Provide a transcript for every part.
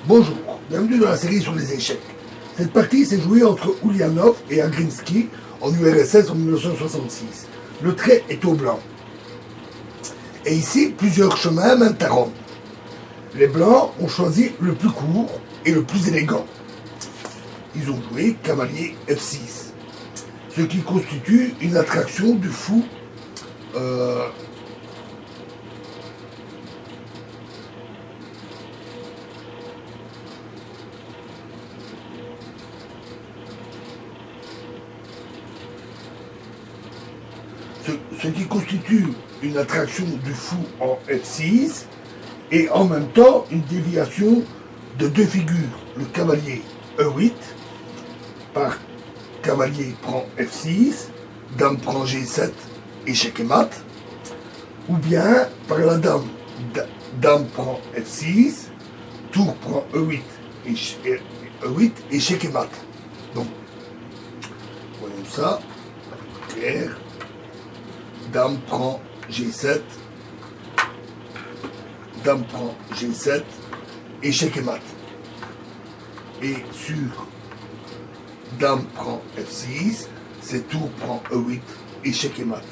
Bonjour, bienvenue dans la série sur les échecs. Cette partie s'est jouée entre Ulyanov et Agrinsky en URSS en 1966. Le trait est au blanc. Et ici, plusieurs chemins mènent à Rome. Les blancs ont choisi le plus court et le plus élégant. Ils ont joué cavalier F6, ce qui constitue une attraction du fou ce qui constitue une attraction du fou en F6 et en même temps une déviation de deux figures. Le cavalier E8 par cavalier prend F6, dame prend G7, échec et mat, ou bien par la dame, dame prend F6, tour prend E8, E8, échec et mat. Donc, voyons ça, clair. Dame prend G7, dame prend G7, échec et mat. Et sur dame prend F6, c'est tour prend E8, échec et mat.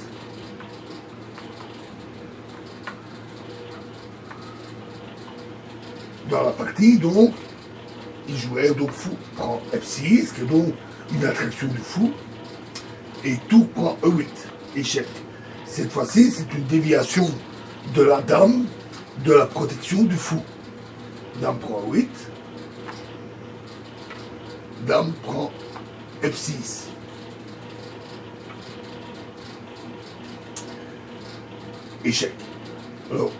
Dans la partie, donc, il jouait donc fou prend F6, qui est donc une attraction du fou, et tour prend E8, échec. Cette fois-ci, c'est une déviation de la dame, de la protection du fou. Dame prend 8. Dame prend F6. Échec. Alors,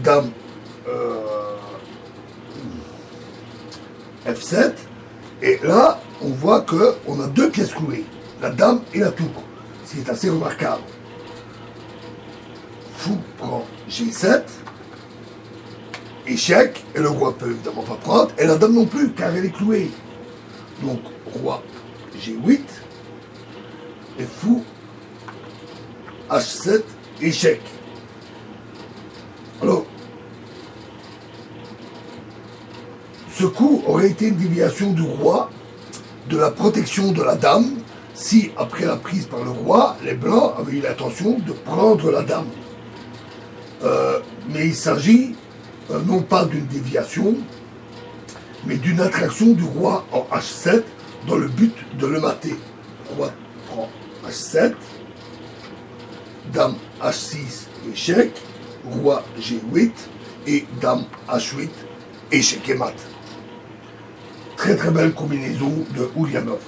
dame F7. Et là, on voit qu'on a deux pièces clouées, la dame et la tour. Ce qui est assez remarquable. Fou prend G7, échec, et le roi peut évidemment pas prendre, et la dame non plus, car elle est clouée. Donc, roi G8, et fou H7, échec. Alors, ce coup aurait été une déviation du roi, de la protection de la dame, si, après la prise par le roi, les Blancs avaient eu l'intention de prendre la dame. Mais il s'agit non pas d'une déviation, mais d'une attraction du roi en H7 dans le but de le mater. Roi prend H7, dame H6, échec, roi G8 et dame H8, échec et mat. Très très belle combinaison de Ulyanov.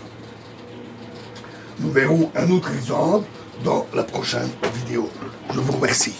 Nous verrons un autre exemple dans la prochaine vidéo. Je vous remercie.